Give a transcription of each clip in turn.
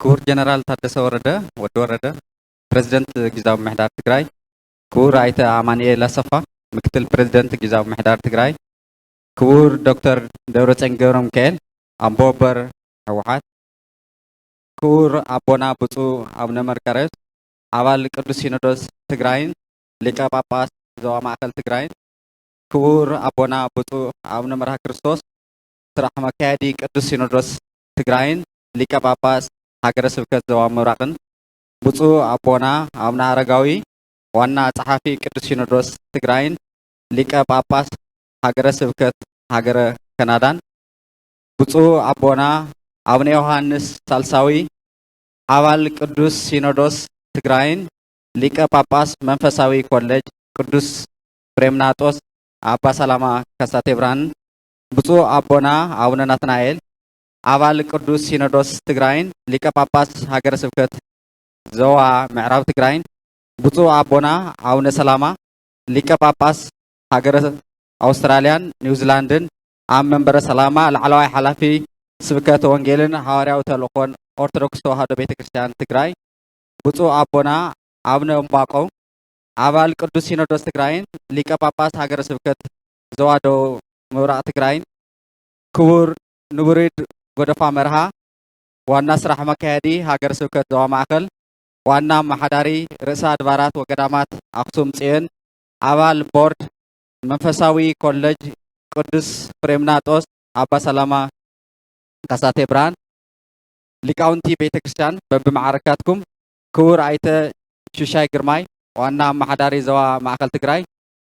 ክቡር ጀነራል ታደሰ ወረደ ወዲ ወረደ ፕሬዝደንት ጊዜያዊ ምምሕዳር ትግራይ፣ ክቡር አይተ አማኑኤል አሰፋ ምክትል ፕሬዝደንት ጊዜያዊ ምምሕዳር ትግራይ፣ ክቡር ዶክተር ደብረጽዮን ገብረ ሚካኤል አምቦ ወበር ህወሓት፣ ክቡር አቦና ብፁዕ አቡነ መርቆሬዎስ አባል ቅዱስ ሲኖዶስ ትግራይን ሊቀ ጳጳስ ዞባ ማእከል ትግራይን፣ ክቡር አቦና ብፁዕ አቡነ መርሃ ክርስቶስ ስራሕ መካየዲ ቅዱስ ሲኖዶስ ትግራይን ሊቀ ጳጳስ ሀገረ ስብከት ዞባ ምብራቅን፣ ብፁዕ አቦና አቡነ አረጋዊ ዋና ጸሐፊ ቅዱስ ሲኖዶስ ትግራይን ሊቀ ጳጳስ ሀገረ ስብከት ሀገረ ካናዳን፣ ብፁዕ አቦና አቡነ ዮሐንስ ሳልሳዊ አባል ቅዱስ ሲኖዶስ ትግራይን ሊቀ ጳጳስ መንፈሳዊ ኮሌጅ ቅዱስ ፍሬምናጦስ አባ ሰላማ ከሳቴ ብርሃን፣ ብፁዕ አቦና አቡነ ናትናኤል አባል ቅዱስ ሲኖዶስ ትግራይን ሊቀ ጳጳስ ሀገረ ስብከት ዞባ ምዕራብ ትግራይን፣ ብፁዕ አቦና አቡነ ሰላማ ሊቀ ጳጳስ ሀገረ አውስትራሊያን ኒውዚላንድን ኣብ መንበረ ሰላማ ላዕለዋይ ሓላፊ ስብከት ወንጌልን ሐዋርያዊ ተልእኾን ኦርቶዶክስ ተዋህዶ ቤተክርስቲያን ትግራይ፣ ብፁዕ አቦና አቡነ እምባቆ አባል ቅዱስ ሲኖዶስ ትግራይን ሊቀ ጳጳስ ሀገረ ስብከት ዞባ ደቡብ ምብራቅ ትግራይን፣ ክቡር ንቡሪድ ጎደፋ መርሃ ዋና ስራሕ መካየዲ ሀገረ ስብከት ዞባ ማእከል ዋና አማሓዳሪ ርእሰ አድባራት ወገዳማት አክሱም ጽዮን አባል ቦርድ መንፈሳዊ ኮሌጅ ቅዱስ ፍሬምናጦስ አባ ሰላማ ከሳቴ ብርሃን፣ ሊቃውንቲ ቤተክርስቲያን በብማዕረካትኩም፣ ክቡር አይተ ሽሻይ ግርማይ ዋና አማሓዳሪ ዞባ ማእከል ትግራይ፣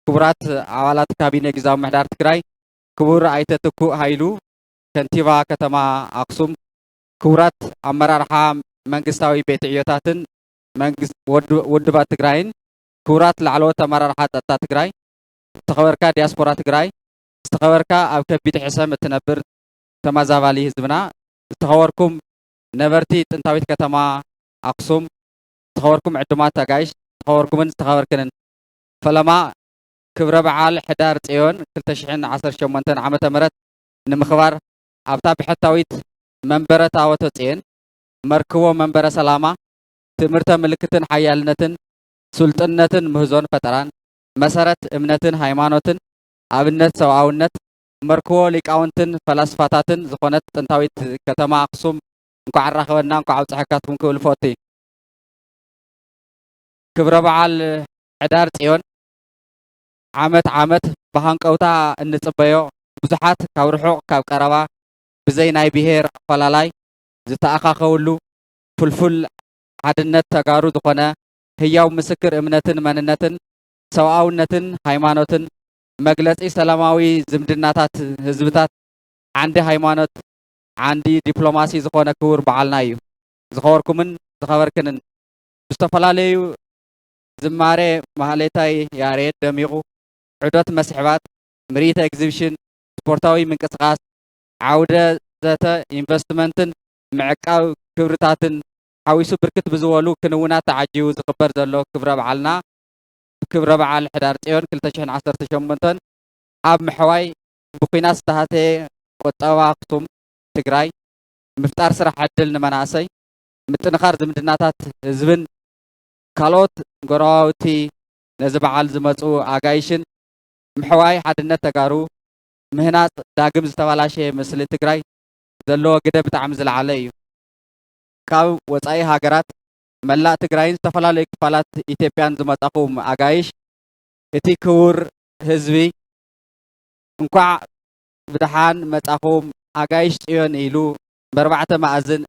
ክቡራት አባላት ካቢኔ ጊዜያዊ ምምሕዳር ትግራይ፣ ክቡር አይተ ትኩእ ሃይሉ ከንቲባ ከተማ አክሱም፣ ክቡራት አመራርሓ መንግስታዊ ቤት ዕዮታትን ውድባት ትግራይን፣ ክቡራት ላዕለዎት አመራርሓ ጸጥታ ትግራይ፣ ዝተኸበርካ ዲያስፖራ ትግራይ፣ ዝተኸበርካ ኣብ ከቢድ ሕሰም እትነብር ተመዛባሊ ህዝብና፣ ዝተኸበርኩም ነበርቲ ጥንታዊት ከተማ አክሱም፣ ዝተኸበርኩም ዕዱማት አጋይሽ፣ ዝተኸበርኩምን ዝተኸበርክንን ፈለማ ክብረ በዓል ሕዳር ጽዮን 2018 ዓመተ ምህረት ንምኽባር ኣብታ ብሕታዊት መንበረ ታቦተ ጽዮን መርክቦ መንበረ ሰላማ ትምህርተ ምልክትን ሓያልነትን ሱልጥነትን ምህዞን ፈጠራን መሰረት እምነትን ሃይማኖትን ኣብነት ሰብኣውነት መርክቦ ሊቃውንትን ፈላስፋታትን ዝኾነት ጥንታዊት ከተማ አክሱም እንኳዕ ኣራኸበና እንኳዕ ኣብፅሐካትኩም ክብል ፈቲ። ክብረ በዓል ሕዳር ጽዮን ዓመት ዓመት ብሃንቀውታ እንጽበዮ ብዙሓት ካብ ርሑቕ ካብ ቀረባ ብዘይ ናይ ብሄር ፈላላይ ዝተኣኻኸውሉ ፍልፍል ሓድነት ተጋሩ ዝኾነ ህያው ምስክር እምነትን መንነትን ሰብኣውነትን ሃይማኖትን መግለጺ ሰላማዊ ዝምድናታት ህዝብታት ዓንዲ ሃይማኖት ዓንዲ ዲፕሎማሲ ዝኾነ ክቡር በዓልና እዩ። ዝኸበርኩምን ዝኸበርክንን ብዝተፈላለዩ ዝማሬ ማህሌታይ ያሬድ ደሚቑ ዑደት መስሕባት ምርኢት ኤግዚቢሽን ስፖርታዊ ምንቅስቃስ ዓውደ ዘተ ኢንቨስትመንትን ምዕቃብ ክብርታትን ሓዊሱ ብርክት ብዝበሉ ክንውናት ተዓጂቡ ዝኽበር ዘሎ ክብረ በዓልና ክብረ በዓል ሕዳር ጽዮን 2018 ኣብ ምሕዋይ ብኩናት ዝተሃተየ ቁጠባ አክሱም ትግራይ ምፍጣር ስራሕ ዕድል ንመናእሰይ ምጥንኻር ዝምድናታት ህዝብን ካልኦት ጎረባብቲ ነዚ በዓል ዝመፁ ኣጋይሽን ምሕዋይ ሓድነት ተጋሩ ምህናፅ ዳግም ዝተባላሸየ ምስሊ ትግራይ ዘለዎ ግደ ብጣዕሚ ዝለዓለ እዩ። ካብ ወፃኢ ሃገራት መላእ ትግራይን ዝተፈላለዩ ክፋላት ኢትዮጵያን ዝመጻኹም ኣጋይሽ እቲ ክቡር ህዝቢ እንኳዕ ብድሓን መጻኹም ኣጋይሽ ጽዮን ኢሉ በርባዕተ ማእዝን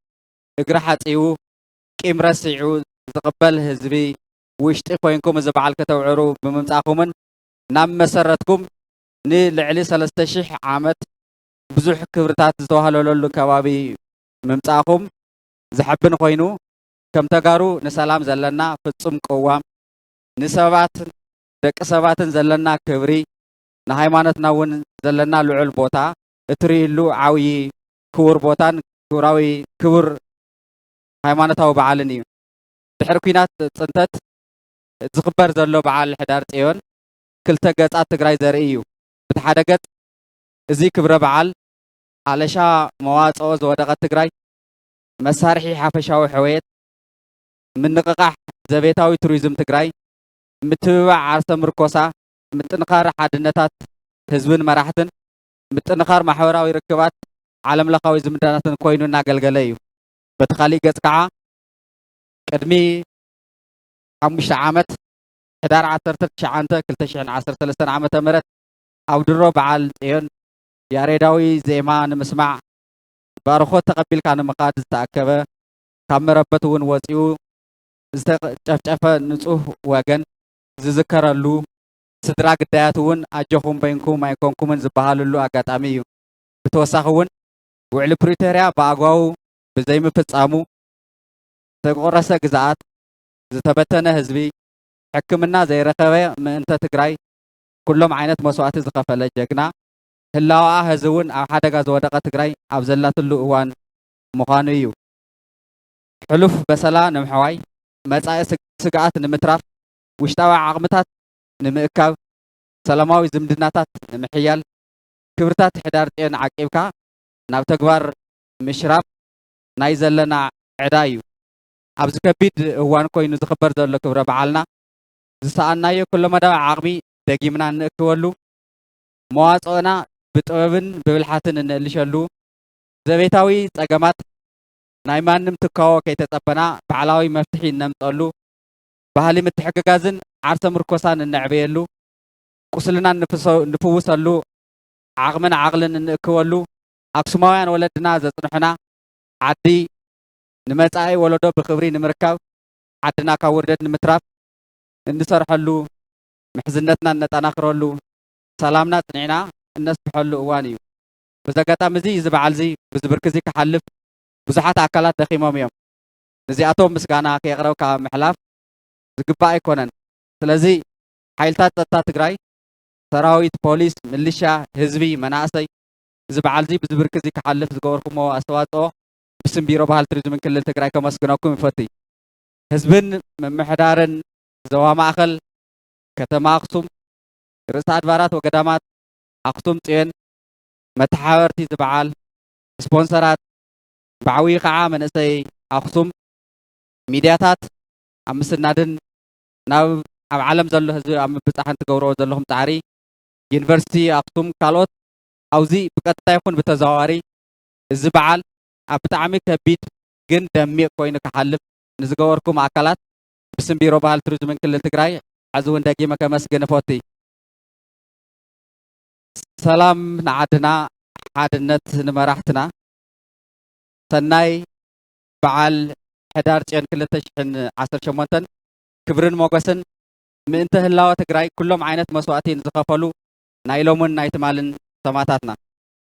እግሪ ሓፂቡ ቂም ረሲዑ ዝቕበል ህዝቢ ውሽጢ ኮይንኩም እዚ በዓል ከተውዕሩ ብምምጻኹምን ናብ መሰረትኩም ንልዕሊ 3000 ዓመት ብዙሕ ክብርታት ዝተዋህለለሉ ከባቢ ምምጻኹም ዝሕብን ኮይኑ ከም ተጋሩ ንሰላም ዘለና ፍጹም ቅዋም ንሰባት ደቂ ሰባትን ዘለና ክብሪ ንሃይማኖትና እውን ዘለና ልዑል ቦታ እትርእይሉ ዓብዪ ክቡር ቦታን ክቡር ሃይማኖታዊ በዓልን እዩ። ድሕሪ ኩናት ፅንተት ዝኽበር ዘሎ በዓል ሕዳር ጽዮን ክልተ ገጻት ትግራይ ዘርኢ እዩ። በቲ ሓደ ገጽ እዚ ክብረ በዓል ኣለሻ መዋፅኦ ዝወደቐት ትግራይ مسارحي حفشاوي حويت من نقاح زبيتاوي توريزم تجراي متبع عرس مركوسا متنقار حدنتات حزبن مراحتن متنقار محوراوي ركبات عالم لقاوي زمداناتن كوينونا قلقليو بتخالي قزقعا قدمي 5 عامت حدار 10 شعانتا كلتشحن 13 عامة مرت أو درو بعال إيون يا ريداوي زيما نمسمع بارخوت تقبل كان مقاد استأكبه كم ربطون وطيو استقفة نصوه وغن ዝዝከረሉ ስድራ ግዳያት እውን ኣጀኹም በይንኩም ኣይኮንኩምን ዝበሃልሉ ኣጋጣሚ እዩ ብተወሳኺ እውን ውዕሊ ፕሪቶርያ ብኣግባቡ ብዘይምፍፃሙ ዝተቆረሰ ግዝኣት ዝተበተነ ህዝቢ ሕክምና ዘይረኸበ ምእንተ ትግራይ ኩሎም ዓይነት መስዋዕቲ ዝኸፈለ ጀግና ህላወኣ ህዝቢ እውን ኣብ ሓደጋ ዝወደቐ ትግራይ ኣብ ዘላትሉ እዋን ምዃኑ እዩ ሕሉፍ በሰላ ንምሕዋይ መጻኢ ስግኣት ንምትራፍ ውሽጣዊ ዓቕምታት ንምእካብ ሰላማዊ ዝምድናታት ንምሕያል ክብርታት ሕዳር ጤን ዓቂብካ ናብ ተግባር ምሽራፍ ናይ ዘለና ዕዳ እዩ ኣብዚ ከቢድ እዋን ኮይኑ ዝኽበር ዘሎ ክብረ በዓልና ዝሰኣናዮ ኩሎ መዳዊ ዓቕሚ ደጊምና ንእክበሉ መዋፅኦና ብጥበብን ብብልሓትን እንእልሸሉ ዘቤታዊ ፀገማት ናይ ማንም ትካዎ ከይተፀበና ባዕላዊ መፍትሒ እነምጠሉ ባህሊ ምትሕግጋዝን ዓርሰ ምርኮሳን እንዕበየሉ ቁስልና ንፍውሰሉ ዓቕምን ዓቕልን እንእክበሉ ኣክሱማውያን ወለድና ዘፅንሑና ዓዲ ንመጻኢ ወለዶ ብክብሪ ንምርካብ ዓድና ካብ ውርደት ንምትራፍ እንሰርሐሉ ምሕዝነትና እነጠናክረሉ ሰላምና ፅኒዕና እነስፍሐሉ እዋን እዩ በዚ ኣጋጣሚ እዚ እዚ በዓል እዚ ብዝብርክ እዚ ክሓልፍ ብዙሓት ኣካላት ደኺሞም እዮም ነዚኣቶም ምስጋና ከየቕረብ ካብ ምሕላፍ ዝግባእ ኣይኮነን ስለዚ ሓይልታት ፀጥታ ትግራይ ሰራዊት ፖሊስ ምልሻ ህዝቢ መናእሰይ እዚ በዓል እዚ ብዝብርክ እዚ ክሓልፍ ዝገበርኩሞ ኣስተዋፅኦ ብስም ቢሮ ባህሊ ቱሪዝምን ክልል ትግራይ ከመስግነኩም ይፈቲ ህዝብን ምምሕዳርን ዞባ ማእኸል ከተማ ኣክሱም ርእሰ ኣድባራት ወገዳማት ኣክሱም ፅዮን መተሓበርቲ ዝበዓል ስፖንሰራት ብዓብዪ ከዓ መንእሰይ ኣክሱም ሚድያታት ኣብ ምስናድን ናብ ኣብ ዓለም ዘሎ ህዝቢ ኣብ ምብፃሕን ትገብርዎ ዘለኹም ፃዕሪ ዩኒቨርሲቲ ኣክሱም ካልኦት ኣብዚ ብቀጥታ ይኹን ብተዘዋዋሪ እዚ በዓል ኣብ ብጣዕሚ ከቢድ ግን ደሚቕ ኮይኑ ክሓልፍ ንዝገበርኩም ኣካላት ብስም ቢሮ ባህሊ ቱሪዝምን ክልል ትግራይ ሕዚ እውን ደጊመ ከመስግን እፈቲ ሰላም ንዓድና ሓድነት ንመራሕትና ሰናይ በዓል ሕዳር ፅዮን 2018 ክብርን ሞገስን ምእንተ ህላወ ትግራይ ኩሎም ዓይነት መስዋዕቲ ዝኸፈሉ ናይ ሎምን ናይ ትማልን ሰማዕታትና